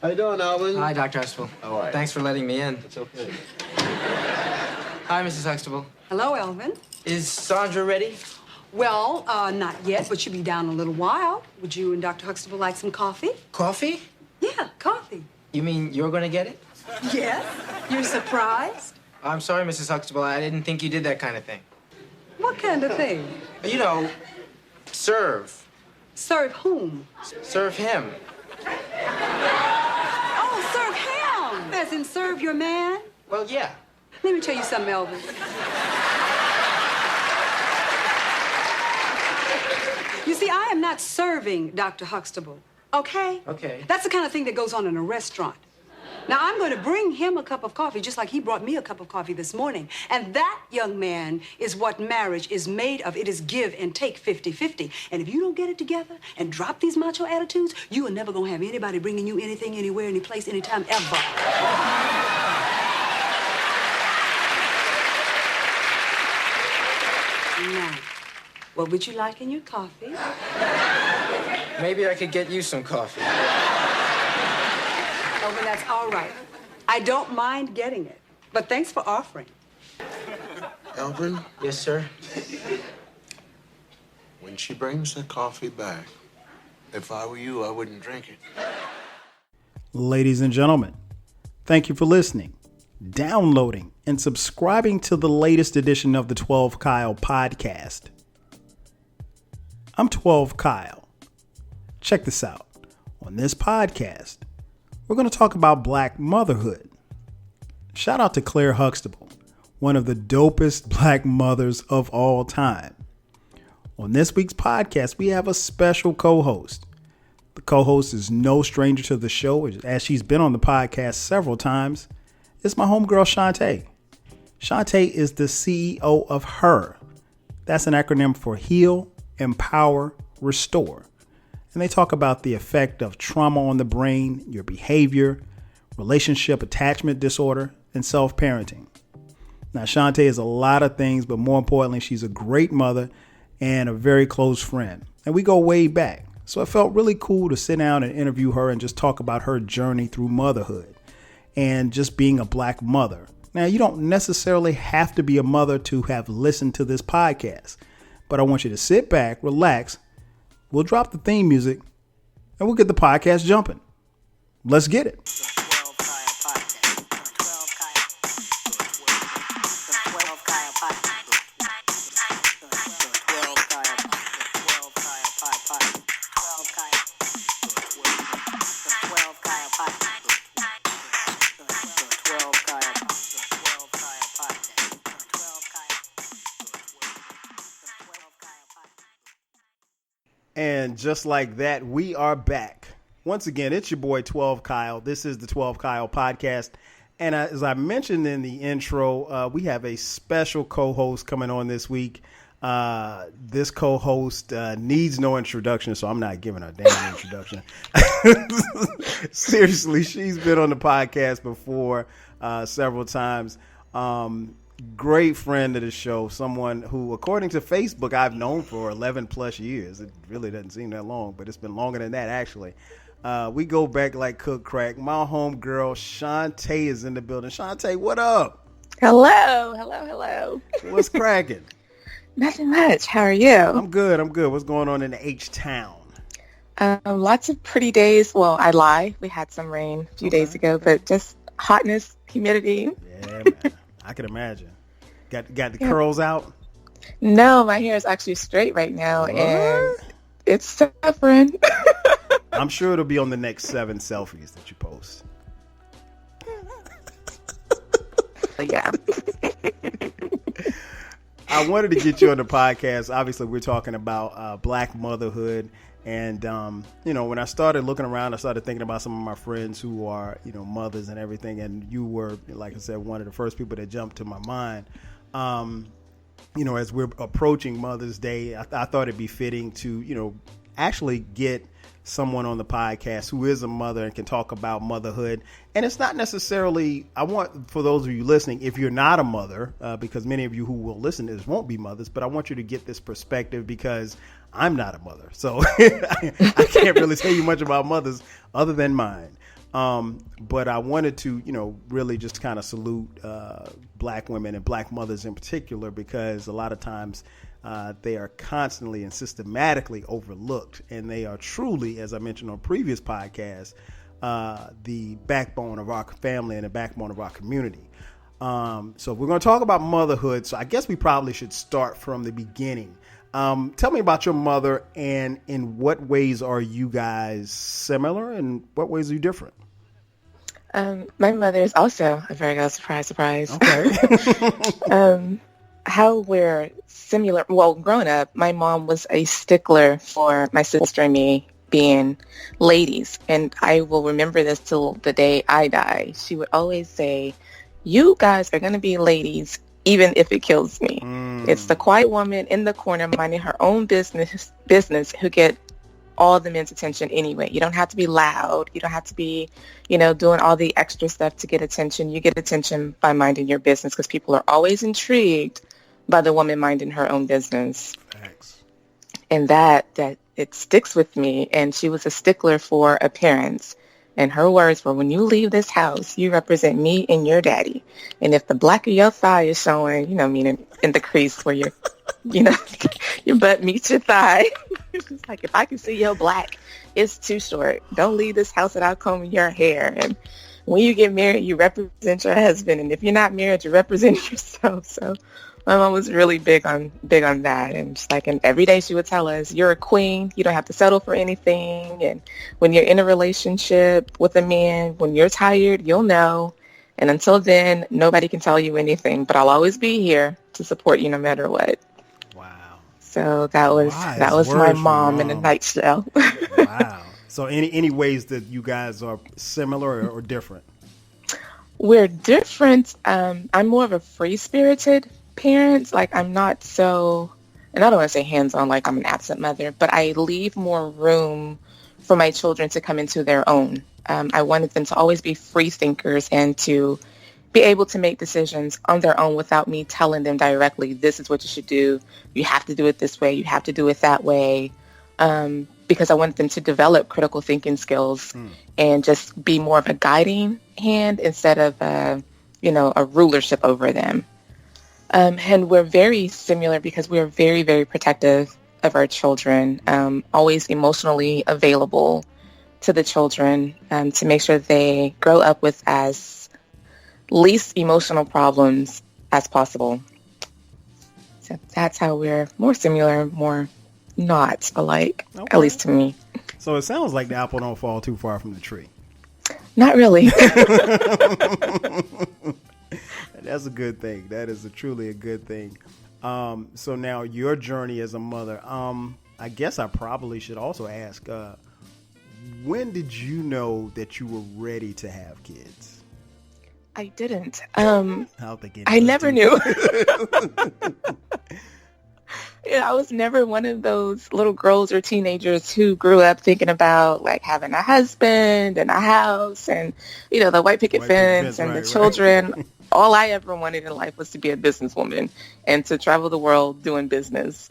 How you doing, Alvin? Hi, Dr. Huxtable. How are you? Thanks for letting me in. It's okay. Hi, Mrs. Huxtable. Hello, Elvin. Is Sandra ready? Well, not yet, but she'll be down in a little while. Would you and Dr. Huxtable like some coffee? Coffee? Yeah, coffee. You mean you're gonna get it? Yes? You're surprised? I'm sorry, Mrs. Huxtable. I didn't think you did that kind of thing. What kind of thing? You know, serve. Serve whom? Serve him. Oh, serve him! As in serve your man? Well, yeah. Let me tell you something, Elvin. You see, I am not serving Dr. Huxtable, okay? Okay. That's the kind of thing that goes on in a restaurant. Now, I'm going to bring him a cup of coffee, just like he brought me a cup of coffee this morning. And that, young man, is what marriage is made of. It is give and take 50-50. And if you don't get it together and drop these macho attitudes, you are never going to have anybody bringing you anything, anywhere, any place, anytime, ever. Now, what would you like in your coffee? Maybe I could get you some coffee. Oh, but that's all right. I don't mind getting it, but thanks for offering. Alvin, Yes, sir. when she brings the coffee back, if I were you, I wouldn't drink it. Ladies and gentlemen, thank you for listening, downloading, and subscribing to the latest edition of the 12 Kyle podcast. I'm 12 Kyle. Check this out. On this podcast, we're going to talk about Black motherhood. Shout out to Claire Huxtable, one of the dopest Black mothers of all time. On this week's podcast, we have a special co-host. The co-host is no stranger to the show, as she's been on the podcast several times. It's my homegirl, Chantay. Chantay is the CEO of HER. That's an acronym for Heal, Empower, Restore. And they talk about the effect of trauma on the brain, your behavior, relationship attachment disorder, and self-parenting. Now, Chantay is a lot of things, but more importantly, she's a great mother and a very close friend. And we go way back. So it felt really cool to sit down and interview her and just talk about her journey through motherhood and just being a Black mother. Now, you don't necessarily have to be a mother to have listened to this podcast, but I want you to sit back, relax. We'll drop the theme music and we'll get the podcast jumping. Let's get it. And just like that, we are back. Once again, it's your boy 12 Kyle. This is the 12 Kyle podcast. And as I mentioned in the intro, we have a special co-host coming on this week. This co-host needs no introduction, so I'm not giving her a damn introduction. Seriously, she's been on the podcast before several times. Great friend of the show, someone who, according to Facebook, I've known for 11 plus years. It really doesn't seem that long, but it's been longer than that, actually. We go back like cook crack. My homegirl, Chantay, is in the building. Chantay, what up? Hello. What's cracking? Nothing much. How are you? I'm good. What's going on in the H-Town? Lots of pretty days. Well, I lie. We had some rain a few days ago, but just hotness, humidity. Yeah, man. I can imagine. Got the curls out? No, my hair is actually straight right now, and it's suffering. I'm sure it'll be on the next 7 selfies that you post. Yeah. I wanted to get you on the podcast. Obviously, we're talking about Black motherhood. And, when I started looking around, I started thinking about some of my friends who are, mothers and everything. And you were, like I said, one of the first people that jumped to my mind. As we're approaching Mother's Day, I thought it'd be fitting to, actually get someone on the podcast who is a mother and can talk about motherhood. And it's not necessarily, I want, for those of you listening, if you're not a mother, because many of you who will listen to this won't be mothers, but I want you to get this perspective because I'm not a mother. So I can't really tell you much about mothers other than mine. But I wanted to, really just kind of salute black women and black mothers in particular, because a lot of times they are constantly and systematically overlooked, and they are truly, as I mentioned on previous podcasts, the backbone of our family and the backbone of our community. So we're going to talk about motherhood. So I guess we probably should start from the beginning. Tell me about your mother, and in what ways are you guys similar and what ways are you different? My mother is also a very surprise. Okay. How we're similar. Well, growing up, my mom was a stickler for my sister and me being ladies. And I will remember this till the day I die. She would always say, you guys are going to be ladies, even if it kills me. It's the quiet woman in the corner minding her own business who get all the men's attention anyway. You don't have to be loud. You don't have to be, doing all the extra stuff to get attention. You get attention by minding your business, because people are always intrigued by the woman minding her own business. Thanks. And that it sticks with me. And she was a stickler for appearance. And her words were, when you leave this house, you represent me and your daddy. And if the black of your thigh is showing, meaning in the crease where your butt meets your thigh. It's like, if I can see your black, it's too short. Don't leave this house without combing your hair. And when you get married, you represent your husband. And if you're not married, you represent yourself. So my mom was really big on that. And just and every day she would tell us, you're a queen. You don't have to settle for anything. And when you're in a relationship with a man, when you're tired, you'll know. And until then, nobody can tell you anything. But I'll always be here to support you no matter what. Wow. So that was my mom in a nutshell. Wow. So any ways that you guys are similar or different? We're different. I'm more of a free-spirited parent. I'm not so, and I don't want to say hands-on like I'm an absent mother, but I leave more room for my children to come into their own. I wanted them to always be free thinkers and to be able to make decisions on their own without me telling them directly, this is what you should do. You have to do it this way. You have to do it that way. Because I wanted them to develop critical thinking skills and just be more of a guiding hand instead of a rulership over them. And we're very similar because we are very, very protective of our children, always emotionally available to the children to make sure they grow up with as least emotional problems as possible. So that's how we're more similar, more not alike, Okay. at least to me. So it sounds like the apple don't fall too far from the tree. Not really. That's a good thing. That is truly a good thing. So now your journey as a mother, I guess I probably should also ask, when did you know that you were ready to have kids? I didn't. I don't think I never knew. I was never one of those little girls or teenagers who grew up thinking about having a husband and a house and, the white picket fence and the children. Right. All I ever wanted in life was to be a businesswoman and to travel the world doing business.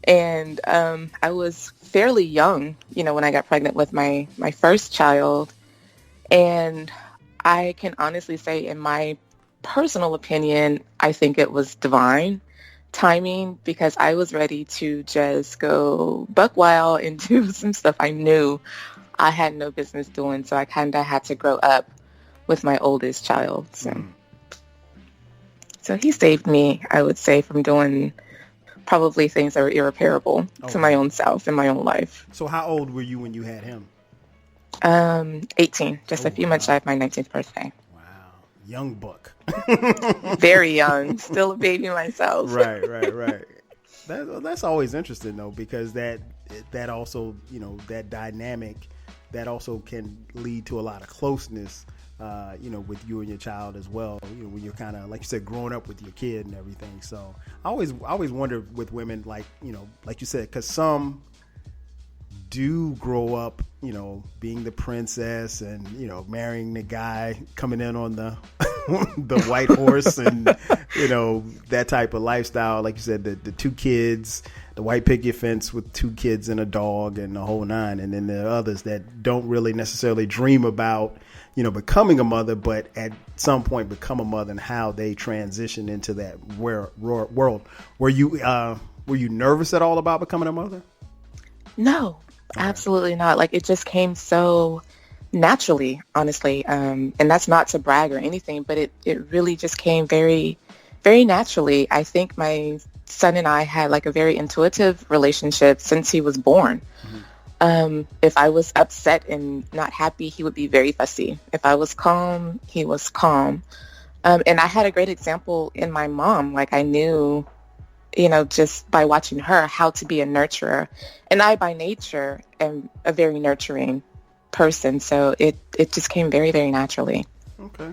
And I was fairly young, when I got pregnant with my first child. And I can honestly say, in my personal opinion, I think it was divine timing, because I was ready to just go buck wild and do some stuff I knew I had no business doing. So I kind of had to grow up with my oldest child. So he saved me, I would say, from doing probably things that were irreparable to my own self in my own life. So how old were you when you had him? 18, just a few months shy of my 19th birthday. Wow. Young buck. Very young, still a baby myself. Right. That's always interesting though, because that also, that dynamic, that also can lead to a lot of closeness, with you and your child as well. When you're kind of, like you said, growing up with your kid and everything. So I always wonder with women, like you said, because some do grow up, being the princess and, marrying the guy coming in on the the white horse and, that type of lifestyle. Like you said, the two kids, the white picket fence with two kids and a dog and the whole nine. And then there are others that don't really necessarily dream about, becoming a mother, but at some point become a mother and how they transition into that world. Were you nervous at all about becoming a mother? No, absolutely not. Like, it just came so naturally, honestly. And that's not to brag or anything, but it really just came very, very naturally. I think my son and I had like a very intuitive relationship since he was born. If I was upset and not happy, he would be very fussy. If I was calm, he was calm. And I had a great example in my mom. Like, I knew, just by watching her, how to be a nurturer. And I, by nature, am a very nurturing person. So it just came very, very naturally. Okay.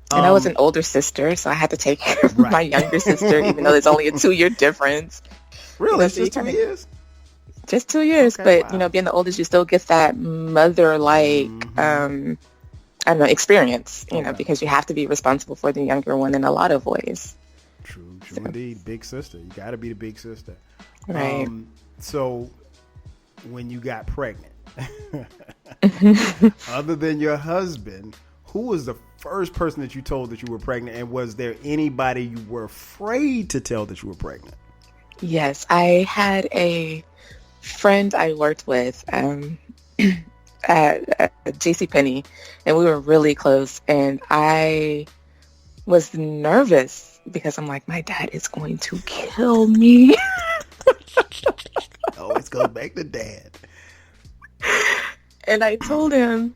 And I was an older sister, so I had to take care of my younger sister, even though there's only a 2-year difference. Really? It's just 2 years? Just 2 years. Okay, but, wow. Being the oldest, you still get that mother-like, I don't know, experience, because you have to be responsible for the younger one in a lot of ways. True indeed. Big sister. You got to be the big sister. Right. So when you got pregnant, other than your husband, who was the first person that you told that you were pregnant? And was there anybody you were afraid to tell that you were pregnant? Yes, I had a friend I worked with at JCPenney, and we were really close. And I was nervous because I'm like, my dad is going to kill me. Always goes back to dad. And I told him,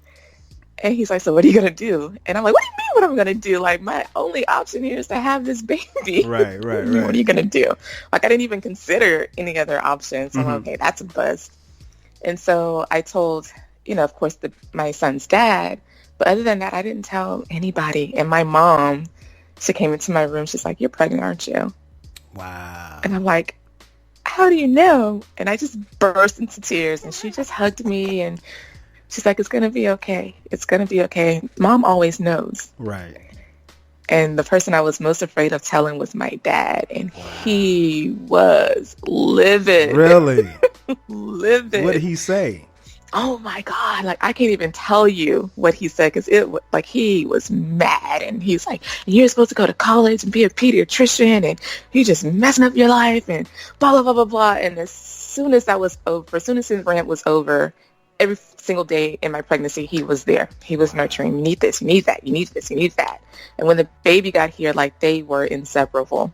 and he's like, so what are you going to do? And I'm like, what do you mean what I'm going to do? Like, my only option here is to have this baby. Right. What are you going to do? Like, I didn't even consider any other options. So I'm like, okay, that's a bust. And so I told, of course, my son's dad. But other than that, I didn't tell anybody. And my mom, she came into my room. She's like, you're pregnant, aren't you? Wow. And I'm like, how do you know? And I just burst into tears. And she just hugged me and she's like, it's going to be okay. It's going to be okay. Mom always knows. Right. And the person I was most afraid of telling was my dad. And he was livid. Really? Livid. What did he say? Oh my God. Like, I can't even tell you what he said because he was mad. And he's like, you're supposed to go to college and be a pediatrician and you're just messing up your life and blah, blah, blah, blah, blah. And as soon as that was over, as soon as his rant was over, every single day in my pregnancy, he was there. He was nurturing. You need this, you need that, you need this, you need that. And when the baby got here, like, they were inseparable.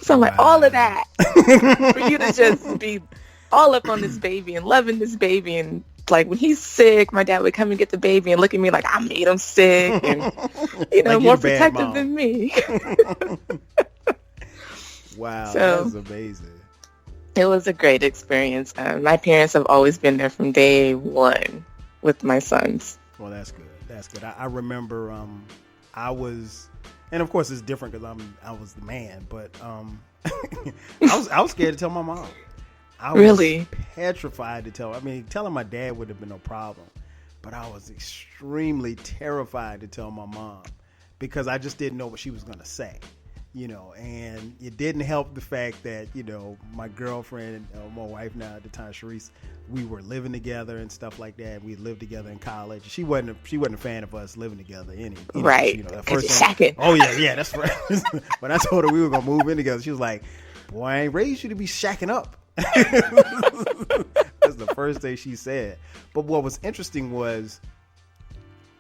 So I'm like, all of that for you to just be all up on this baby and loving this baby. And like, when he's sick, my dad would come and get the baby and look at me like I made him sick and, like, more protective than me. Wow, so, that's amazing. It was a great experience. My parents have always been there from day one with my sons. Well, that's good. That's good. I remember I was, and of course it's different because I was the man, but I was scared to tell my mom. I was petrified to tell. I mean, telling my dad would have been no problem, but I was extremely terrified to tell my mom because I just didn't know what she was going to say. And it didn't help the fact that, my girlfriend, my wife now at the time, Sharice, we were living together and stuff like that. We lived together in college. She wasn't a fan of us living together anyway. Right. Because you're shacking. Oh, yeah, that's right. When I told her we were going to move in together, she was like, boy, I ain't raised you to be shacking up. That's the first thing she said. But what was interesting was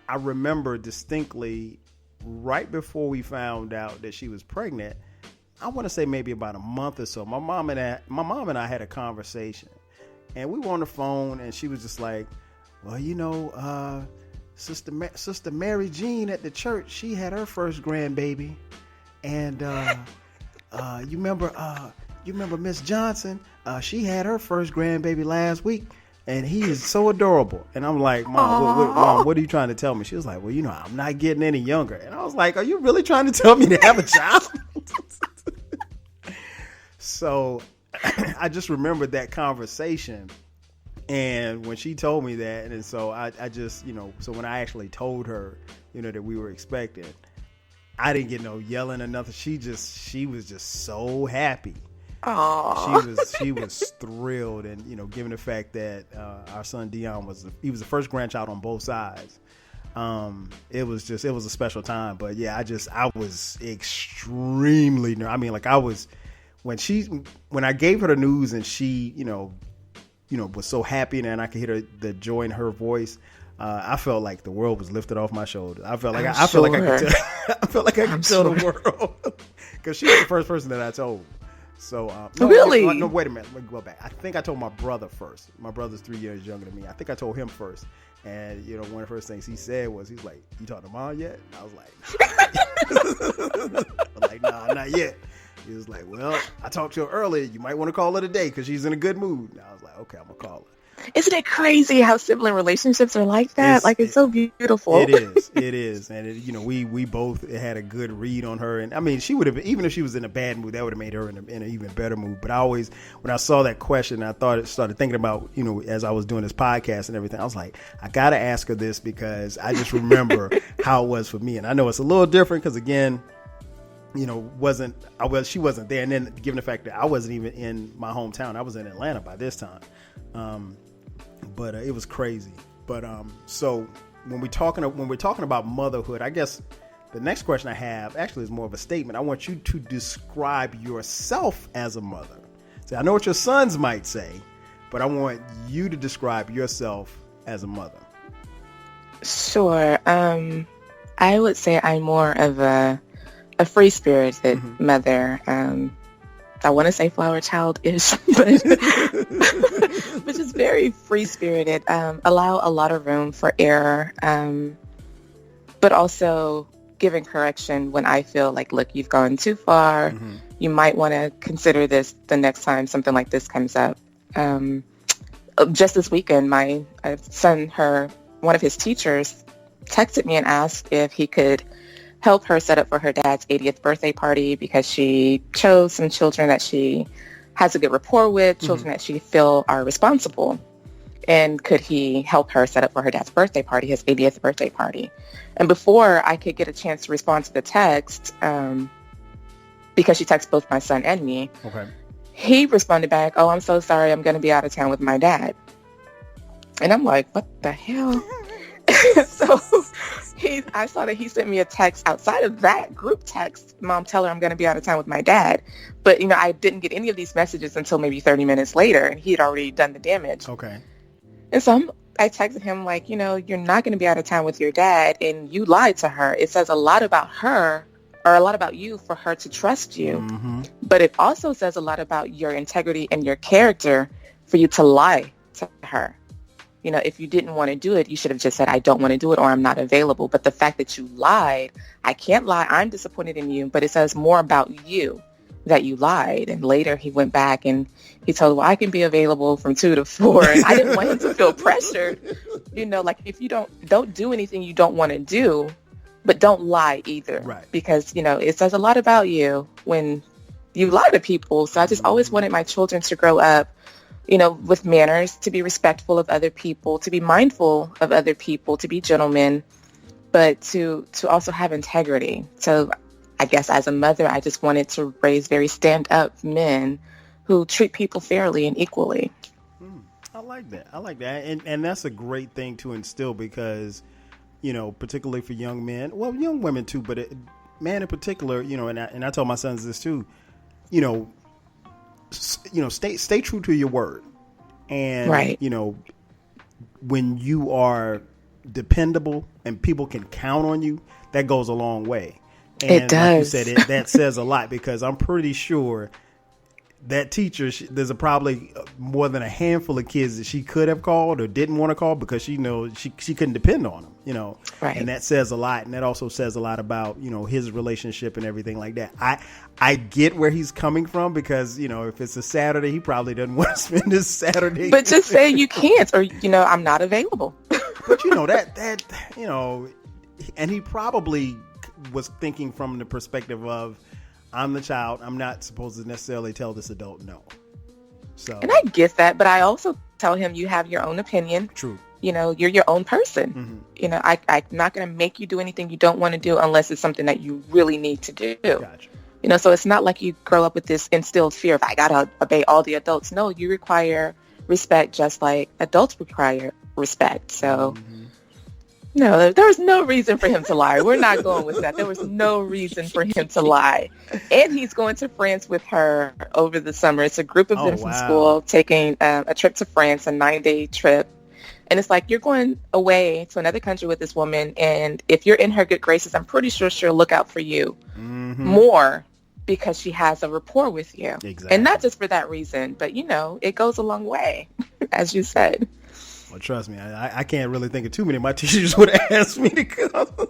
I remember distinctly right before we found out that she was pregnant, I want to say maybe about a month or so, my mom and I had a conversation, and we were on the phone, and she was just like, well, Sister Mary Jean at the church, she had her first grandbaby, and you remember Miss Johnson? She had her first grandbaby last week. And he is so adorable. And I'm like, Mom, what are you trying to tell me? She was like, well, I'm not getting any younger. And I was like, are you really trying to tell me to have a child? So I just remembered that conversation. And when she told me that, and so I just, so when I actually told her, that we were expecting, I didn't get no yelling or nothing. She was just so happy. Aww. She was thrilled, and given the fact that our son Dion was the first grandchild on both sides. It was a special time. But yeah, I was extremely nervous. I mean, like, I was when I gave her the news and she was so happy, and I could hear the joy in her voice. I felt like the world was lifted off my shoulders. I felt like I could tell. I felt like I could tell the world, because she was the first person that I told. So really? No, wait a minute. Let me go back. I think I told my brother first. My brother's 3 years younger than me. I think I told him first. And one of the first things he said was, he's like, "You talked to mom yet?" And I was like, I'm like, "Nah, not yet." He was like, "Well, I talked to her earlier. You might want to call her today because she's in a good mood." And I was like, "Okay, I'm gonna call her." Isn't it crazy how sibling relationships are like that? It's so beautiful. It is. And we both had a good read on her. And I mean, she would have, even if she was in a bad mood, that would have made her in an even better mood. But when I saw that question, I started thinking about, as I was doing this podcast and everything, I was like, I got to ask her this, because I just remember how it was for me. And I know it's a little different because, again, she wasn't there. And then given the fact that I wasn't even in my hometown, I was in Atlanta by this time. But it was crazy. But so when we're talking about motherhood, I guess the next question I have actually is more of a statement. I want you to describe yourself as a mother. So I know what your sons might say, but I want you to describe yourself as a mother. Sure. I would say I'm more of a free-spirited mother. I want to say flower child-ish, but but just very free-spirited. Allow a lot of room for error, but also giving correction when I feel like, look, you've gone too far. You might want to consider this the next time something like this comes up. Just this weekend, my son, one of his teachers, texted me and asked if he could help her set up for her dad's 80th birthday party, because she chose some children that she has a good rapport with, children that she feel are responsible. And could he help her set up for her dad's birthday party, his 80th birthday party? And before I could get a chance to respond to the text, because she texted both my son and me, he responded back, "Oh, I'm so sorry. I'm going to be out of town with my dad." And I'm like, what the hell? So I saw that he sent me a text outside of that group text. "Mom, tell her I'm going to be out of town with my dad." But, I didn't get any of these messages until maybe 30 minutes later, and he had already done the damage. Okay. And so I texted him like, you're not going to be out of town with your dad, and you lied to her. It says a lot about her, or a lot about you, for her to trust you. But it also says a lot about your integrity and your character for you to lie to her. If you didn't want to do it, you should have just said, "I don't want to do it," or "I'm not available." But the fact that you lied, I can't lie. I'm disappointed in you. But it says more about you that you lied. And later he went back and he told, "Well, I can be available from 2 to 4. And I didn't want him to feel pressured. Like, if you don't do anything you don't want to do, but don't lie either. Right. Because, it says a lot about you when you lie to people. So I just always wanted my children to grow up, with manners, to be respectful of other people, to be mindful of other people, to be gentlemen, but to also have integrity. So I guess as a mother, I just wanted to raise very stand-up men who treat people fairly and equally. I like that. And that's a great thing to instill, because, particularly for young men, well, young women too, but men in particular, and I tell my sons this too, stay true to your word. And, right. When you are dependable and people can count on you, that goes a long way. And it does. Like you said, that says a lot, because I'm pretty sure that teacher, there's probably more than a handful of kids that she could have called or didn't want to call because she knows she couldn't depend on them, Right. And that says a lot. And that also says a lot about, his relationship and everything like that. I get where he's coming from, because, if it's a Saturday, he probably doesn't want to spend his Saturday. But just say you can't, or, I'm not available. But, and he probably was thinking from the perspective of, I'm the child. I'm not supposed to necessarily tell this adult no. So, and I get that, but I also tell him you have your own opinion. true. You're your own person. Mm-hmm. I'm not going to make you do anything you don't want to do unless it's something that you really need to do. Gotcha. So it's not like you grow up with this instilled fear of I got to obey all the adults. No, you require respect just like adults require respect. So, no, there was no reason for him to lie. We're not going with that. There was no reason for him to lie. And he's going to France with her over the summer. It's a group of them from school taking a trip to France, a 9-day trip. And it's like, you're going away to another country with this woman, and if you're in her good graces, I'm pretty sure she'll look out for you more because she has a rapport with you. Exactly. And not just for that reason, but, it goes a long way, as you said. Well, trust me, I can't really think of too many of my teachers would have asked me to come.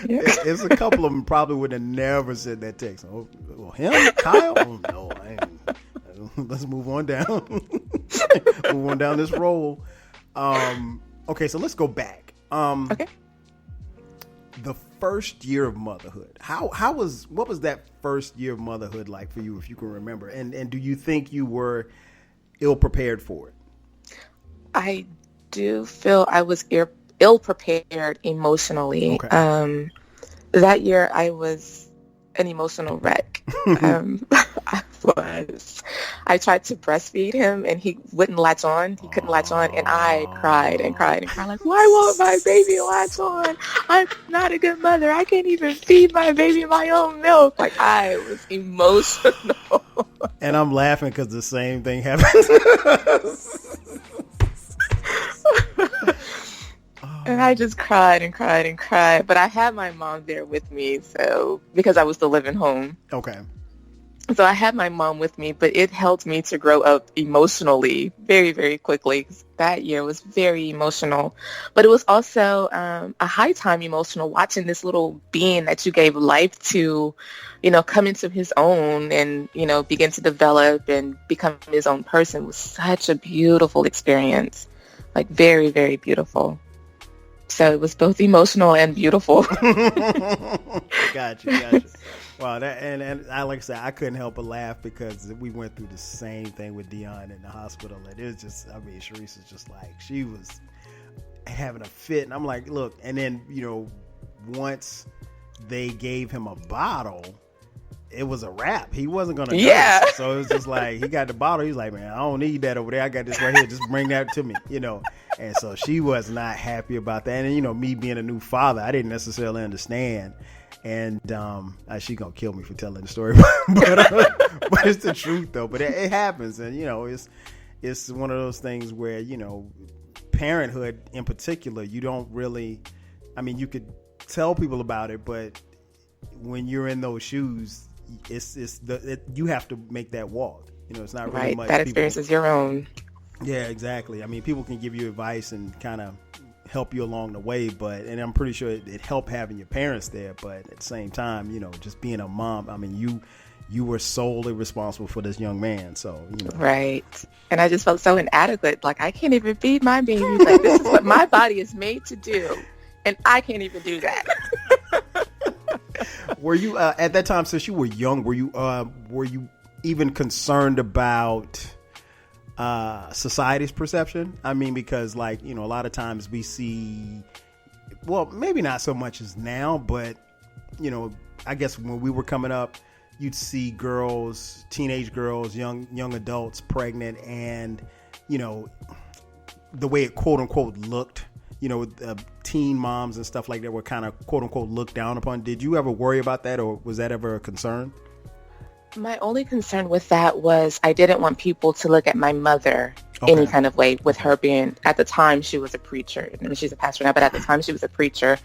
It's a couple of them probably would have never sent that text. Oh, well, him? Kyle? Oh, no, I ain't. Let's move on down. Move on down this roll. Okay, so let's go back. Okay. The first year of motherhood. What was that first year of motherhood like for you, if you can remember? And do you think you were ill prepared for it? I do feel I was ill prepared emotionally. Okay. That year I was an emotional wreck. I tried to breastfeed him and he wouldn't latch on. He couldn't latch on, and I cried and cried and cried like, why won't my baby latch on? I'm not a good mother. I can't even feed my baby my own milk. Like, I was emotional. And I'm laughing because the same thing happened. And I just cried and cried and cried. But I had my mom there with me, so because I was still living home. Okay. So I had my mom with me, but it helped me to grow up emotionally very, very quickly. That year was very emotional. But it was also a high time emotional, watching this little being that you gave life to, come into his own and, begin to develop and become his own person was such a beautiful experience. Like, very, very beautiful. So it was both emotional and beautiful. Gotcha. Wow, that and I, like I said, I couldn't help but laugh because we went through the same thing with Dion in the hospital, and it was just, Sharice is just like, she was having a fit, and I'm like, look, and then once they gave him a bottle, it was a wrap. He wasn't gonna nurse. So it was just like, he got the bottle. He's like, man, I don't need that over there. I got this right here. Just bring that to me, And so she was not happy about that. And me being a new father, I didn't necessarily understand. And she gonna kill me for telling the story, but it's the truth though. But it happens, and it's one of those things where parenthood in particular, you don't really. You could tell people about it, but when you're in those shoes, you have to make that walk. It's not really right. much. That experience is your own. Yeah, exactly. People can give you advice and kind of help you along the way, and I'm pretty sure it helped having your parents there, but at the same time, just being a mom, you were solely responsible for this young man, so right. And I just felt so inadequate, like I can't even feed my baby. Like, this is what my body is made to do, and I can't even do that. Were you at that time, since you were young, were you even concerned about society's perception? Because a lot of times we see, well, maybe not so much as now, but I guess when we were coming up, you'd see girls, teenage girls, young adults pregnant, and the way it quote unquote looked, teen moms and stuff like that were kind of quote unquote looked down upon. Did you ever worry about that, or was that ever a concern? My only concern with that was I didn't want people to look at my mother any kind of way, with her being, at the time, she was a preacher. She's a pastor now, but at the time she was a preacher.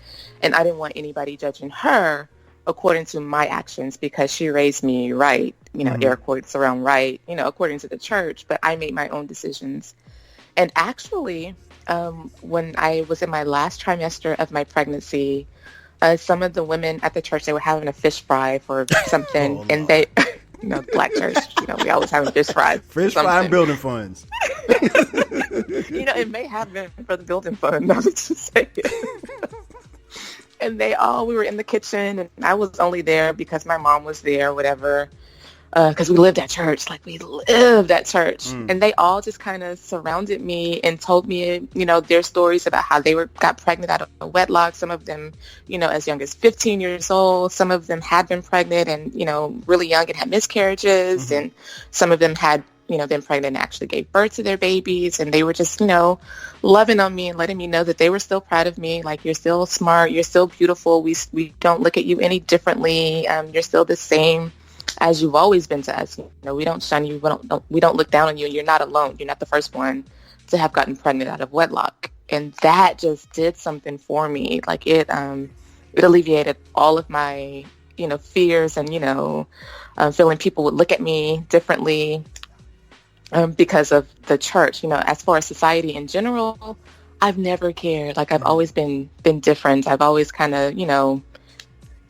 And I didn't want anybody judging her according to my actions, because she raised me right, air quotes around right, according to the church. But I made my own decisions. And actually, when I was in my last trimester of my pregnancy, some of the women at the church, they were having a fish fry for something, and they, black church, we always have a fish fry. Fish fry and building funds. It may have been for the building fund, I was just saying. And we were in the kitchen, and I was only there because my mom was there, whatever. because we lived at church, like we lived at church, and they all just kind of surrounded me and told me, their stories about how they got pregnant out of wedlock. Some of them, as young as 15 years old. Some of them had been pregnant and, really young and had miscarriages, and some of them had, been pregnant and actually gave birth to their babies, and they were just, loving on me and letting me know that they were still proud of me. Like, you're still smart, you're still beautiful. We don't look at you any differently. You're still the same as you've always been to us. We don't shun you. We don't look down on you. You're not alone. You're not the first one to have gotten pregnant out of wedlock. And that just did something for me. Like, it alleviated all of my, fears and, feeling people would look at me differently because of the church. As far as society in general, I've never cared. Like, I've always been different. I've always kind of,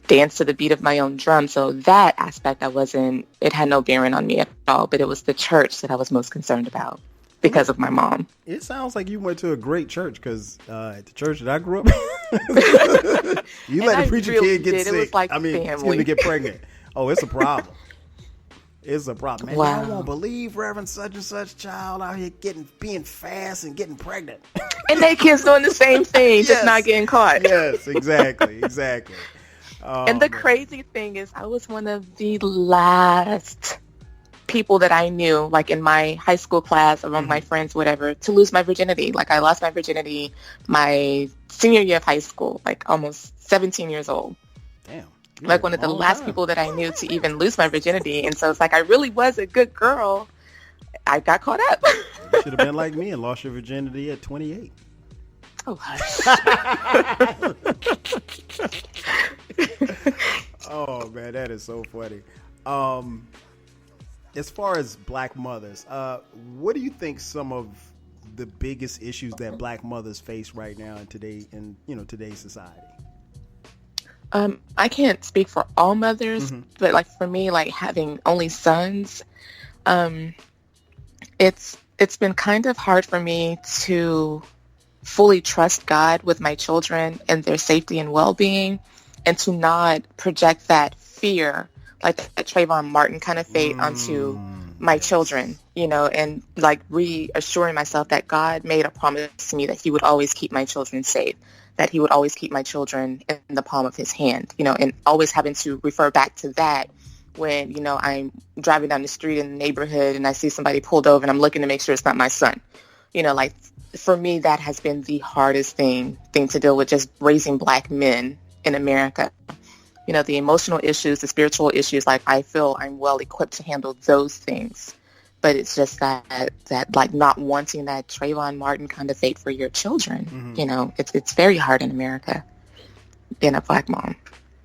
dance to the beat of my own drum. So that aspect, it had no bearing on me at all, but it was the church that I was most concerned about because of my mom. It sounds like you went to a great church, because at the church that I grew up you let a preacher kid get sick. It was like family. Get pregnant. Oh, it's a problem. It's a problem. Man, wow. I won't believe Reverend such and such child out here being fast and getting pregnant. And they kids doing the same thing, just not getting caught. Yes, exactly. And the crazy thing is, I was one of the last people that I knew, like in my high school class, among my friends, whatever, to lose my virginity. Like, I lost my virginity my senior year of high school, like almost 17 years old. Damn. Like one of the last people that I knew to even lose my virginity. And so it's like, I really was a good girl. I got caught up. You should have been like me and lost your virginity at 28. Oh, hush. Oh, man, that is so funny. As far as black mothers, what do you think some of the biggest issues that black mothers face right now in today's society? I can't speak for all mothers, but like for me, like having only sons, it's been kind of hard for me to fully trust God with my children and their safety and well-being, and to not project that fear, like that Trayvon Martin kind of fate onto my children, and like reassuring myself that God made a promise to me that he would always keep my children safe, that he would always keep my children in the palm of his hand, and always having to refer back to that when, I'm driving down the street in the neighborhood and I see somebody pulled over and I'm looking to make sure it's not my son. Like, for me, that has been the hardest thing to deal with, just raising black men in America. The emotional issues, the spiritual issues, like, I feel I'm well equipped to handle those things. But it's just that like not wanting that Trayvon Martin kind of fate for your children. It's very hard in America being a black mom.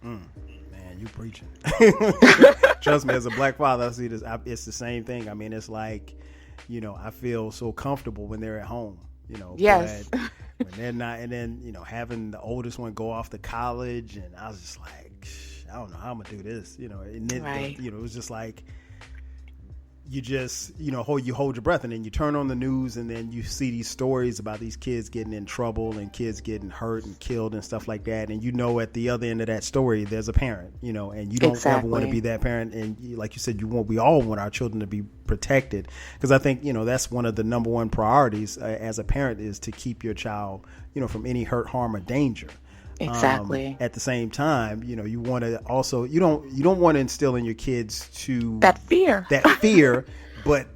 Man, you preaching. Trust me, as a black father, I see this. It's the same thing. I mean, it's like, I feel so comfortable when they're at home. Yes. But when they're not, and then having the oldest one go off to college, and I was just like, I don't know how I'm gonna do this. And then right. It was just like, you just, you hold your breath, and then you turn on the news, and then you see these stories about these kids getting in trouble and kids getting hurt and killed and stuff like that. And at the other end of that story, there's a parent, and you don't ever want to be that parent. And like you said, we all want our children to be protected, because I think, that's one of the number one priorities as a parent, is to keep your child, from any hurt, harm, or danger. Exactly. At the same time, you want to also, you don't want to instill in your kids that fear, but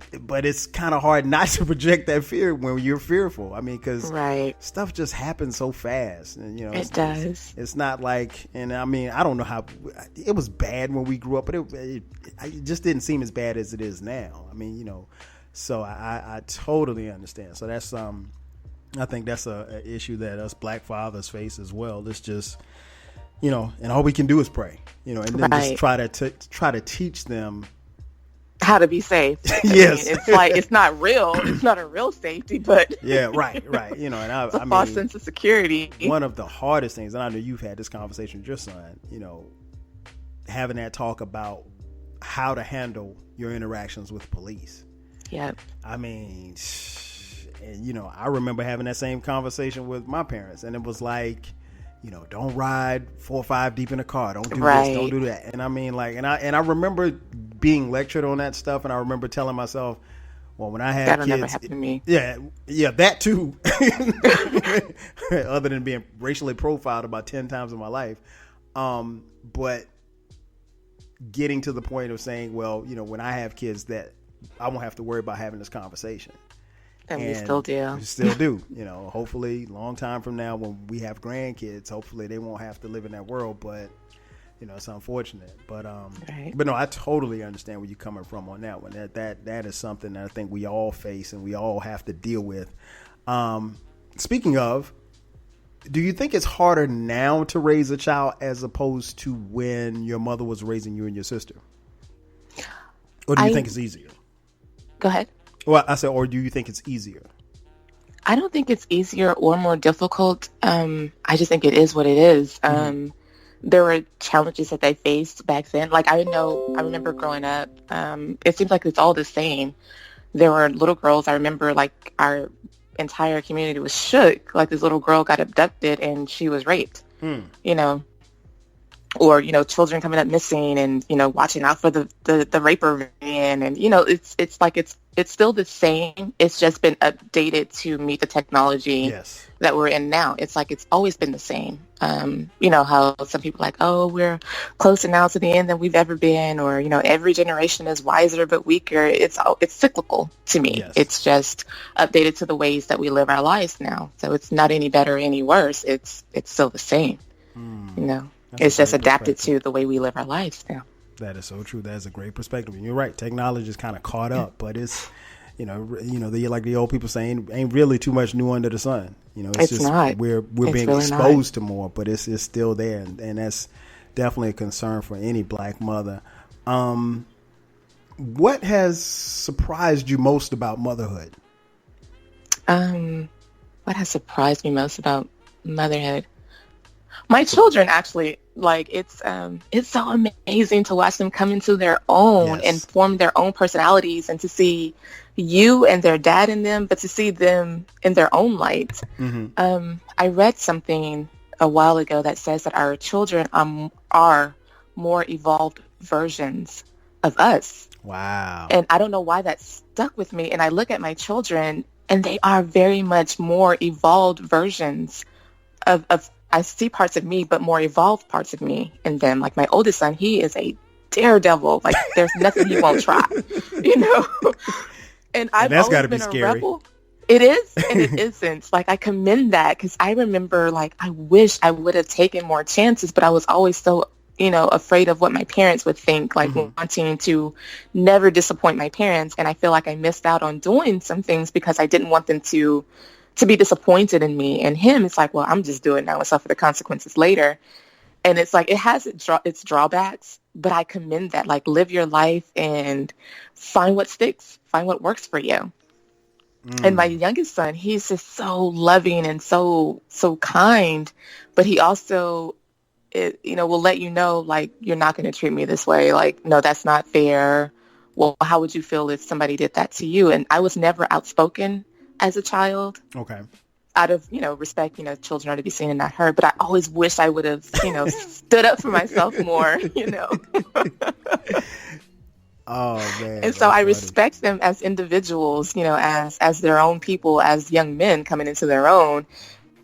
it's kind of hard not to project that fear when you're fearful. I mean, because stuff just happens so fast, and it does. It's not like, and I mean, I don't know how it was bad when we grew up, but it just didn't seem as bad as it is now. I mean, so I totally understand. So that's I think that's a issue that us black fathers face as well. It's just, and all we can do is pray, and then just try to teach them how to be safe. Yes. It's like, it's not real. It's not a real safety, but yeah, right. And it's a false sense of security. One of the hardest things, and I know you've had this conversation with your son, having that talk about how to handle your interactions with police. Yep. I mean, and I remember having that same conversation with my parents, and it was like, don't ride 4 or 5 deep in a car. Don't do Right. this. Don't do that. And I mean, like, and I remember being lectured on that stuff, and I remember telling myself, well, when I have That'll kids, never happen to me. yeah, that too. Other than being racially profiled about 10 times in my life, but getting to the point of saying, well, when I have kids, that I won't have to worry about having this conversation. And we still do. We still do. Hopefully, long time from now, when we have grandkids, hopefully they won't have to live in that world. But it's unfortunate. But Right. but no, I totally understand where you're coming from on that one. That is something that I think we all face and we all have to deal with. Speaking of, do you think it's harder now to raise a child as opposed to when your mother was raising you and your sister? Or do you think it's easier? Go ahead. Well, I said, or do you think it's easier? I don't think it's easier or more difficult. I just think it is what it is. There were challenges that they faced back then. Like, I remember growing up, it seems like it's all the same. There were little girls. I remember, like, our entire community was shook. Like, this little girl got abducted and she was raped, or, children coming up missing and, watching out for the raper van. And, it's like it's still the same. It's just been updated to meet the technology that we're in now. It's like it's always been the same. How some people are like, oh, we're closer now to the end than we've ever been, or, every generation is wiser but weaker. It's cyclical to me. Yes. It's just updated to the ways that we live our lives now. So it's not any better or any worse. It's still the same. It's just adapted to the way we live our lives now. That is so true. That is a great perspective. And you're right. Technology is kind of caught up, but it's, like the old people saying, ain't really too much new under the sun. It's just not. We're being really exposed to more, but it's still there, and that's definitely a concern for any black mother. What has surprised you most about motherhood? What has surprised me most about motherhood? My children, actually, like, it's so amazing to watch them come into their own and form their own personalities, and to see you and their dad in them, but to see them in their own light. I read something a while ago that says that our children are more evolved versions of us. Wow. And I don't know why that stuck with me. And I look at my children, and they are very much more evolved versions of I see parts of me, but more evolved parts of me in them. Like, my oldest son, he is a daredevil. Like, there's nothing he won't try, And I've that's always gotta been be a scary. rebel. It is, and it isn't. Like, I commend that, because I remember, like, I wish I would have taken more chances, but I was always so, afraid of what my parents would think, like, wanting to never disappoint my parents. And I feel like I missed out on doing some things because I didn't want them to be disappointed in me. And him, it's like, well, I'm just doing it now and suffer the consequences later. And it's like, it has its drawbacks, but I commend that. Like, live your life and find what sticks, find what works for you. And my youngest son, he's just so loving and so kind, but he also, will let you know, like, you're not going to treat me this way. Like, no, that's not fair. Well, how would you feel if somebody did that to you? And I was never outspoken as a child. Okay. Out of, respect, children are to be seen and not heard. But I always wish I would have, stood up for myself more, Oh, man. And so I respect them as individuals, as their own people, as young men coming into their own.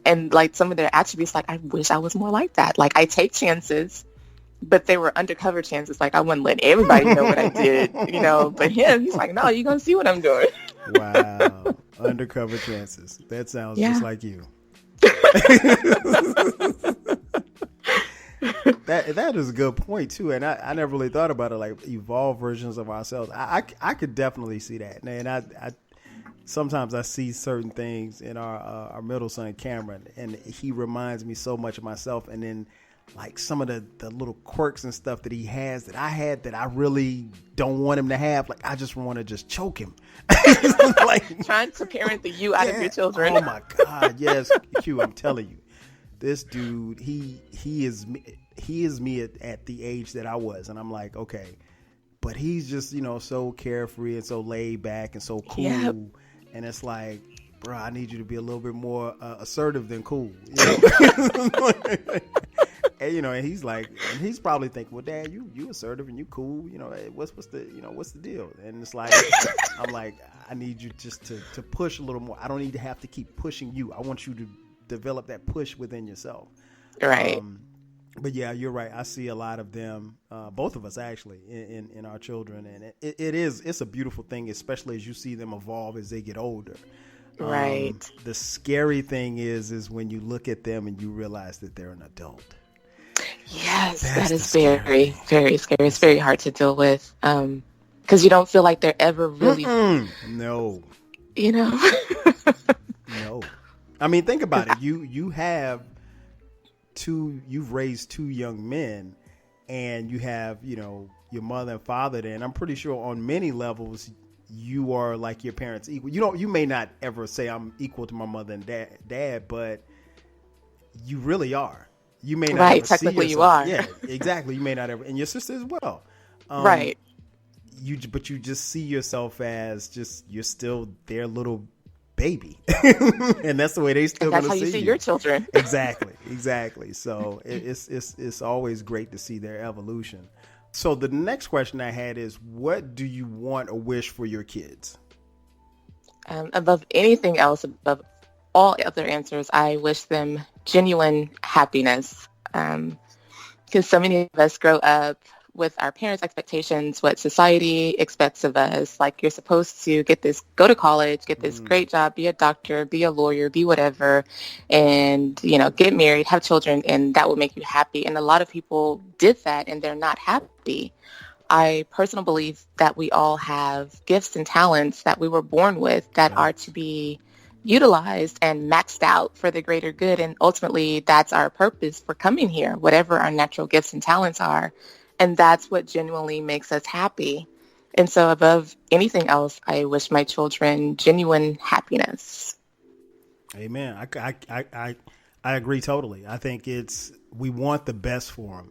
And, like, some of their attributes, like, I wish I was more like that. Like, I take chances, but they were undercover chances. Like, I wouldn't let everybody know what I did, But him, he's like, no, you're going to see what I'm doing. Wow. Undercover chances. That sounds just like you. That is a good point too, and I never really thought about it, like evolved versions of ourselves. I could definitely see that, and I sometimes I see certain things in our middle son Cameron, and he reminds me so much of myself, and then like some of the little quirks and stuff that he has that I had that I really don't want him to have. Like, I just want to just choke him. Like, trying to parent the you out of your children. Oh my God, yes, Q, I'm telling you. This dude, he is me at the age that I was, and I'm like, okay, but he's just so carefree and so laid back and so cool, and it's like bro, I need you to be a little bit more assertive than cool. And he's like, and he's probably thinking, well, Dad, you assertive and you cool. What's the deal? And it's like, I'm like, I need you just to push a little more. I don't need to have to keep pushing you. I want you to develop that push within yourself. Right. But yeah, you're right. I see a lot of them, both of us actually, in our children, and it's a beautiful thing, especially as you see them evolve as they get older. Right. The scary thing is when you look at them and you realize that they're an adult. Yes, That's that is the very, very scary. It's very hard to deal with because you don't feel like they're ever really. No. No. I mean, think about it. You've raised two young men, and you have, your mother and father there, and I'm pretty sure on many levels you are like your parents equal. You may not ever say I'm equal to my mother and dad, but you really are. You may not right, ever technically see you are. Yeah, exactly. You may not ever, and your sister as well. Right. But you just see yourself as you're still their little baby, and that's the way they still. And that's how you see your children. Exactly. So it's always great to see their evolution. So the next question I had is, what do you want or wish for your kids? Above anything else, above all other answers, I wish them genuine happiness. Because so many of us grow up with our parents' expectations, what society expects of us. Like, you're supposed to go to college, get this great job, be a doctor, be a lawyer, be whatever, and, get married, have children, and that will make you happy. And a lot of people did that, and they're not happy. I personally believe that we all have gifts and talents that we were born with that are to be utilized and maxed out for the greater good. And ultimately, that's our purpose for coming here, whatever our natural gifts and talents are. And that's what genuinely makes us happy. And so above anything else, I wish my children genuine happiness. Amen. I agree totally. I think we want the best for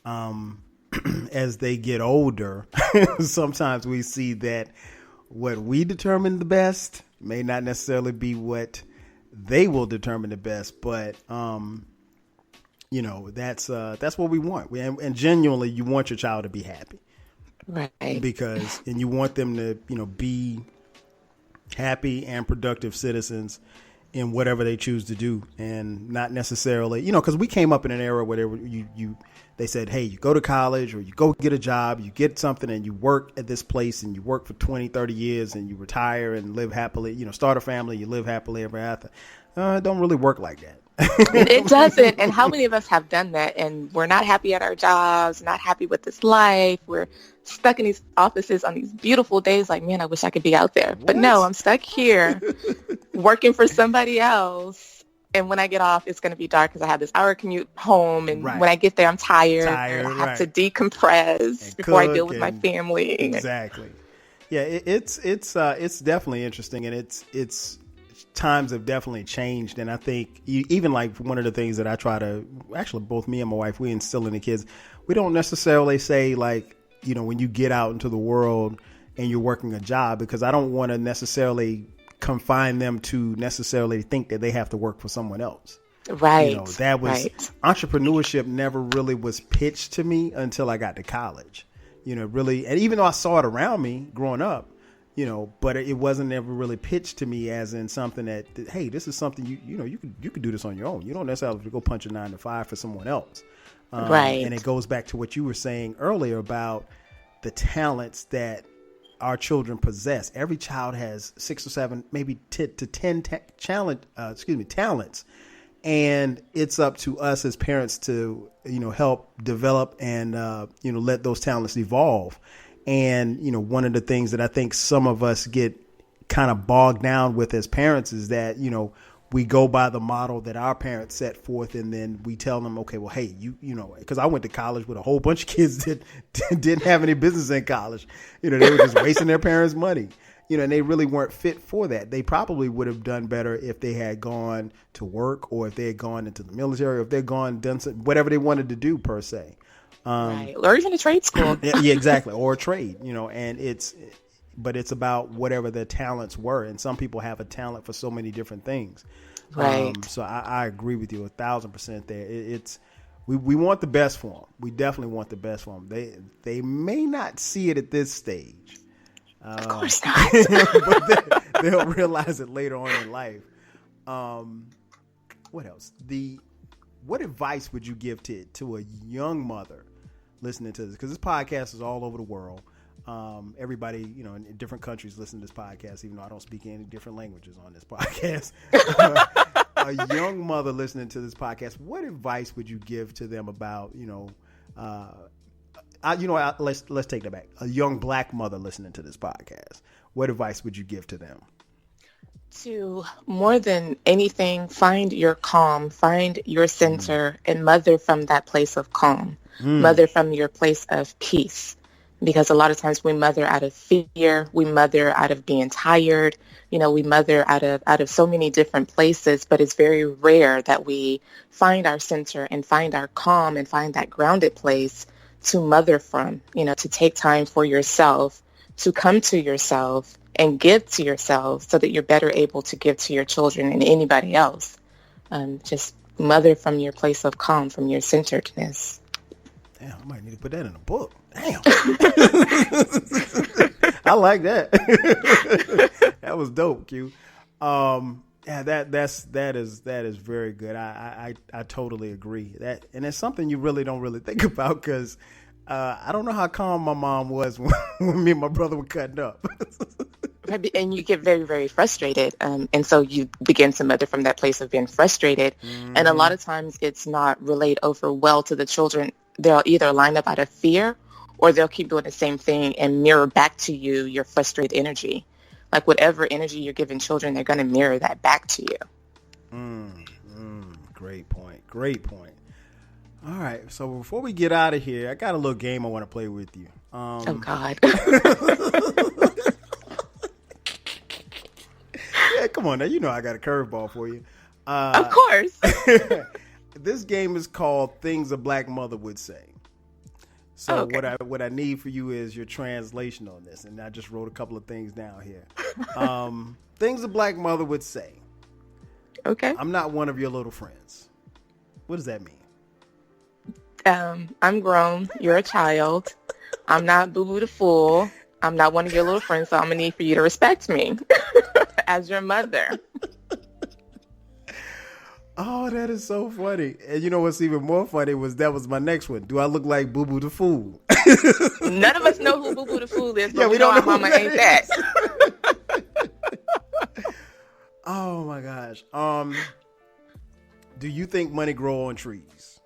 them. As they get older, sometimes we see that what we determine the best may not necessarily be what they will determine the best, but that's what we want. And genuinely, you want your child to be happy, right? And you want them to be happy and productive citizens in whatever they choose to do, and not necessarily, because we came up in an era where they said, hey, you go to college or you go get a job, you get something, and you work at this place, and you work for 20, 30 years, and you retire and live happily, start a family, you live happily ever after. It don't really work like that. It doesn't. And how many of us have done that, and we're not happy at our jobs, not happy with this life. We're stuck in these offices on these beautiful days like, man, I wish I could be out there. But no, I'm stuck here working for somebody else. And when I get off, it's going to be dark because I have this hour commute home. And when I get there, I'm tired. I have to decompress before I deal with my family. Exactly. Yeah, it's definitely interesting, and it's times have definitely changed. And I think even like one of the things that I try to, actually both me and my wife, we instill in the kids, we don't necessarily say like, when you get out into the world and you're working a job, because I don't want to necessarily confine them to necessarily think that they have to work for someone else. Right. Entrepreneurship never really was pitched to me until I got to college, really. And even though I saw it around me growing up, but it wasn't ever really pitched to me as in something that, hey, this is something you could do this on your own. You don't necessarily have to go punch a 9-to-5 for someone else. Right. And it goes back to what you were saying earlier about the talents that our children possess. Every child has 6 or 7, maybe 10 to 10 talents. And it's up to us as parents to, help develop and, let those talents evolve. And, one of the things that I think some of us get kind of bogged down with as parents is that, we go by the model that our parents set forth, and then we tell them, okay, well, hey, because I went to college with a whole bunch of kids that didn't have any business in college. They were just wasting their parents' money, and they really weren't fit for that. They probably would have done better if they had gone to work, or if they had gone into the military, or if they'd done whatever they wanted to do per se. Right. Or even a trade school. Yeah, exactly. Or a trade, and but it's about whatever their talents were. And some people have a talent for so many different things. Right. So I agree with you 1,000% there. We want the best for them. We definitely want the best for them. They may not see it at this stage. Of course not. But they'll realize it later on in life. What else? What advice would you give to a young mother listening to this? Because this podcast is all over the world. Everybody, in different countries listen to this podcast, even though I don't speak any different languages on this podcast. A young mother listening to this podcast, what advice would you give to them about, let's take that back. A young Black mother listening to this podcast, what advice would you give to them? To more than anything, find your calm, find your center, and mother from that place of calm, mother from your place of peace. Because a lot of times we mother out of fear, we mother out of being tired, we mother out of so many different places, but it's very rare that we find our center and find our calm and find that grounded place to mother from, to take time for yourself, to come to yourself and give to yourself so that you're better able to give to your children and anybody else. Just mother from your place of calm, from your centeredness. Damn, I might need to put that in a book. Damn. I like that. That was dope, Q. Yeah, that is very good. I totally agree. And it's something you really don't think about because I don't know how calm my mom was when me and my brother were cutting up. And you get very, very frustrated. And so you begin to mother from that place of being frustrated. Mm-hmm. And a lot of times it's not relayed over well to the children. They'll either line up out of fear or they'll keep doing the same thing and mirror back to you your frustrated energy. Like whatever energy you're giving children, they're going to mirror that back to you. Great point. All right. So before we get out of here, I got a little game I want to play with you. Oh, God. Yeah, come on now. I got a curveball for you. Of course. This game is called Things a Black Mother Would Say. So okay. What I need for you is your translation on this. And I just wrote a couple of things down here. Things a black mother would say. Okay. I'm not one of your little friends. What does that mean? I'm grown. You're a child. I'm not Boo Boo the Fool. I'm not one of your little friends, so I'm going to need for you to respect me as your mother. Oh, that is so funny. And you know what's even more funny that was my next one. Do I look like Boo Boo the Fool? None of us know who Boo Boo the Fool is, but we don't know our mama ain't that. Oh my gosh. Do you think money grow on trees?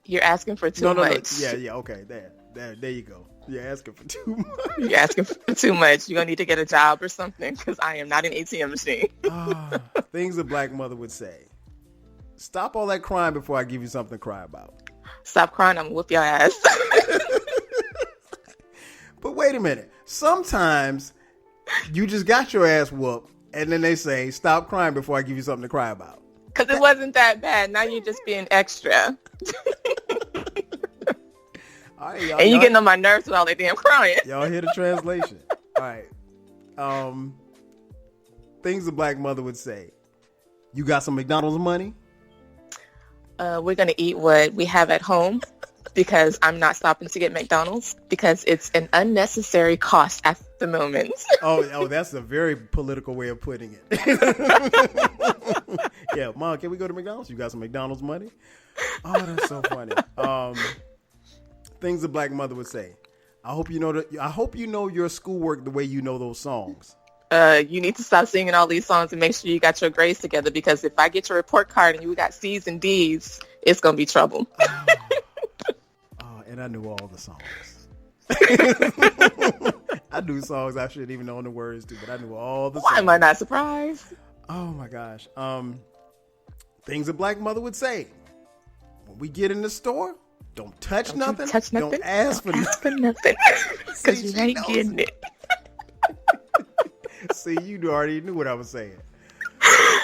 You're asking for too much. No. Yeah. Okay. There you go. You're asking for too much. You're asking for too much. You're going to need to get a job or something because I am not an ATM machine. Things a black mother would say. Stop all that crying before I give you something to cry about. Stop crying. I'm going to whoop your ass. But wait a minute. Sometimes you just got your ass whooped and then they say, stop crying before I give you something to cry about. Because it wasn't that bad. Now you're just being extra. All right, and you getting on my nerves with all that damn crying. Y'all hear the translation. All right. Things a black mother would say. You got some McDonald's money? We're going to eat what we have at home because I'm not stopping to get McDonald's because it's an unnecessary cost at the moment. Oh, that's a very political way of putting it. Yeah, Mom, can we go to McDonald's? You got some McDonald's money? Oh, that's so funny. Things a black mother would say. I hope you know your schoolwork the way you know those songs. You need to stop singing all these songs and make sure you got your grades together because if I get your report card and you got C's and D's, it's going to be trouble. And I knew all the songs. I knew songs I shouldn't even know the words to, but I knew all the songs. Why am I not surprised? Oh my gosh. Things a black mother would say. When we get in the store, don't touch nothing. Don't ask for nothing. Because you ain't getting it. See, you already knew what I was saying.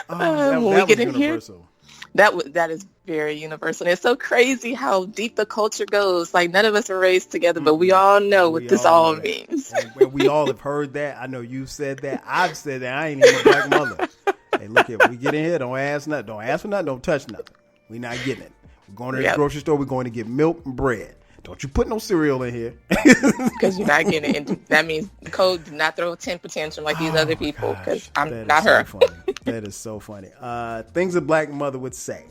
When we get in here, That is very universal. And it's so crazy how deep the culture goes. Like, none of us are raised together, but we all know what this all means. And we all have heard that. I know you've said that. I've said that. I ain't even a black mother. Hey, look here. We get in here. Don't ask nothing. Don't ask for nothing. Don't touch nothing. We're not getting it. We're going to the grocery store. We're going to get milk and bread. Don't you put no cereal in here. Because you're not getting it. And that means Cole did not throw a temper tantrum like these other people, because I'm not her. So funny. That is so funny. Things a black mother would say.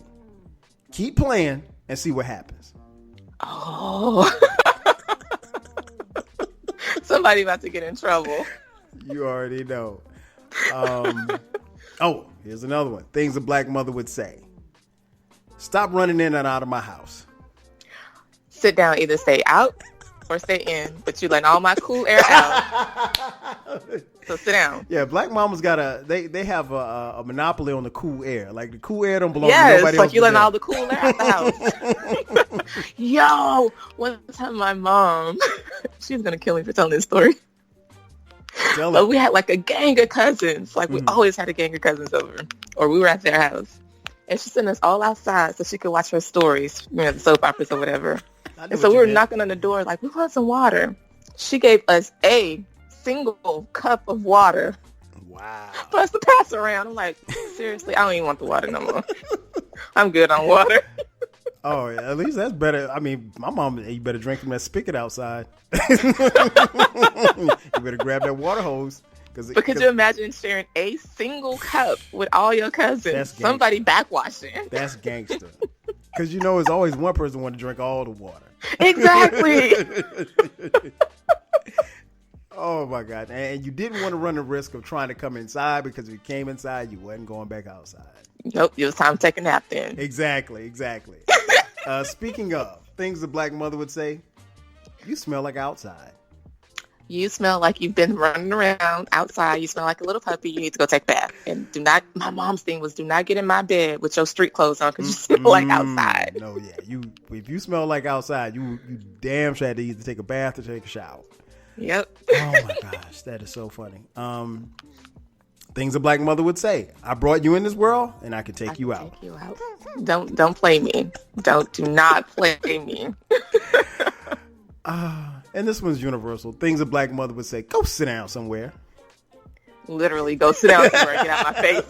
Keep playing and see what happens. Oh. Somebody about to get in trouble. You already know. Here's another one. Things a black mother would say. Stop running in and out of my house. Sit down, either stay out or stay in, but you let all my cool air out. So sit down. Yeah, black mamas they have a monopoly on the cool air. Like, the cool air don't belong to nobody else. Yes, like you letting all the cool air out the house. Yo, one time my mom, she's gonna kill me for telling this story. But we had like a gang of cousins. Like, we always had a gang of cousins over, or we were at their house. And she sent us all outside so she could watch her stories, the soap operas or whatever. And so we were knocking on the door like, we want some water. She gave us a single cup of water. Wow. For us to pass around. I'm like, seriously, I don't even want the water no more. I'm good on water. Oh, yeah, at least that's better. I mean, my mom, you better drink from that spigot outside. You better grab that water hose. But could you imagine sharing a single cup with all your cousins? Somebody backwashing. That's gangster. Because it's always one person want to drink all the water. Exactly. Oh, my God. And you didn't want to run the risk of trying to come inside, because if you came inside, you wasn't going back outside. Nope, it was time to take a nap then. Exactly. Speaking of things the black mother would say, you smell like outside. You smell like you've been running around outside. You smell like a little puppy. You need to go take a bath. And my mom's thing was, do not get in my bed with your street clothes on, because you smell like outside. No, yeah. If you smell like outside, you damn sure had to either take a bath or take a shower. Yep. Oh, my gosh. That is so funny. Things a black mother would say. I brought you in this world, and I could take you out. Take you out. Don't play me. Do not play me. And this one's universal. Things a black mother would say. Go sit down somewhere. Literally, go sit down somewhere and get out of my face.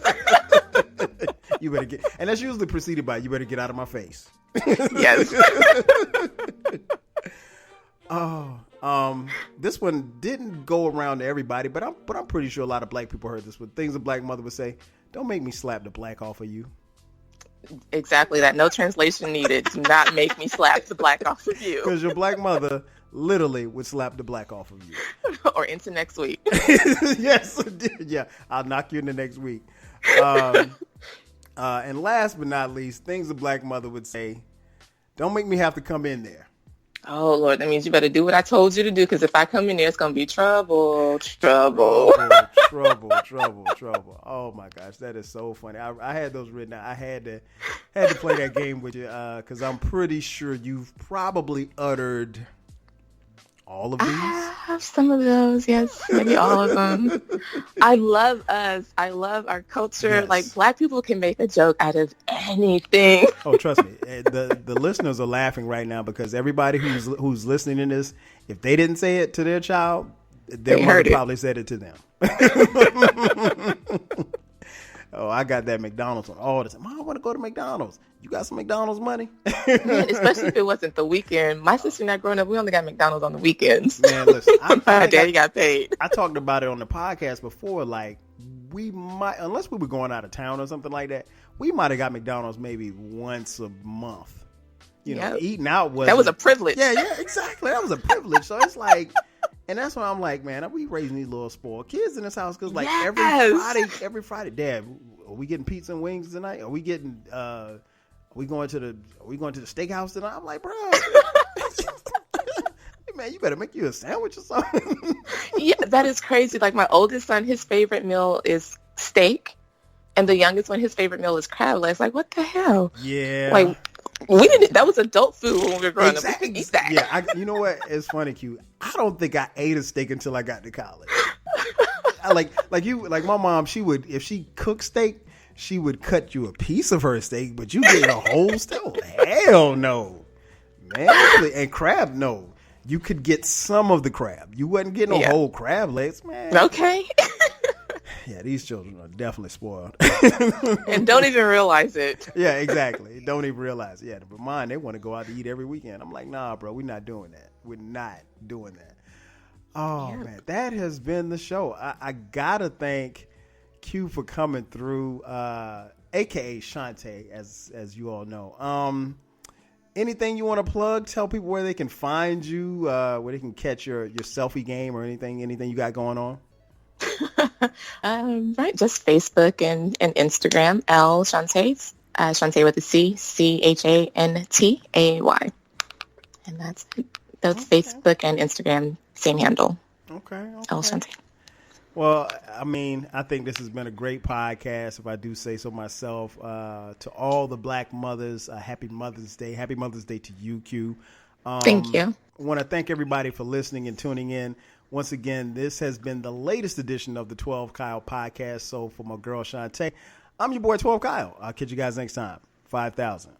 You better get, and that's usually preceded by, you better get out of my face. Yes. This one didn't go around to everybody, but I'm pretty sure a lot of black people heard this one. Things a black mother would say. Don't make me slap the black off of you. Exactly that. No translation needed. Do not make me slap the black off of you. Because your black mother literally would slap the black off of you. Or into next week. Yes, yeah. I'll knock you into next week. And last but not least, things a black mother would say. Don't make me have to come in there. Oh, Lord, that means you better do what I told you to do, because if I come in there, it's going to be trouble. Trouble. Oh, my gosh, that is so funny. I had those written out. I had to play that game with you, because I'm pretty sure you've probably uttered all of these. I have some of those, yes, maybe all of them. I love us. I love our culture. Yes. Like, black people can make a joke out of anything. Oh, trust me. The listeners are laughing right now, because everybody who's listening to this, if they didn't say it to their child, their mother probably said it to them. Oh, I got that McDonald's on all the time. Mom, I want to go to McDonald's. You got some McDonald's money? Man, especially if it wasn't the weekend. My sister and I growing up, we only got McDonald's on the weekends. Man, listen. My daddy got paid. I talked about it on the podcast before. Like, we might, unless we were going out of town or something like that, we might have got McDonald's maybe once a month. Eating out was... That was a privilege. Yeah, exactly. That was a privilege. So it's like... And that's why I'm like, man, are we raising these little spoiled kids in this house? Because like every Friday, Dad, are we getting pizza and wings tonight? Are we getting? Are we going to the steakhouse tonight? I'm like, bro, man, you better make you a sandwich or something. Yeah, that is crazy. Like, my oldest son, his favorite meal is steak, and the youngest one, his favorite meal is crab legs. Like, what the hell? Yeah, like. That was adult food when we were growing up. We could eat that. Yeah, you know what? It's funny, Q. I don't think I ate a steak until I got to college. Like my mom, she would, if she cooked steak, she would cut you a piece of her steak, but you get a whole steak. Hell no, man. And crab, no. You could get some of the crab. You wasn't getting a whole crab legs, man. Okay. Yeah, these children are definitely spoiled. And don't even realize it. Yeah, exactly. Don't even realize it. Yeah, but mine, they want to go out to eat every weekend. I'm like, nah, bro, we're not doing that. We're not doing that. Oh, man, that has been the show. I got to thank Q for coming through, a.k.a. Chantay, as you all know. Anything you want to plug? Tell people where they can find you, where they can catch your selfie game or anything you got going on. Right, just Facebook and Instagram. L Chantay, Chantay with a C, Chantay, and that's it. That's Facebook and Instagram, same handle. Okay. L Chantay. Well, I mean, I think this has been a great podcast, if I do say so myself. To all the Black mothers, happy Mother's Day. Happy Mother's Day to you, Q. Thank you. I want to thank everybody for listening and tuning in. Once again, this has been the latest edition of the 12 Kyle podcast. So for my girl Chantay, I'm your boy 12 Kyle. I'll catch you guys next time. 5,000.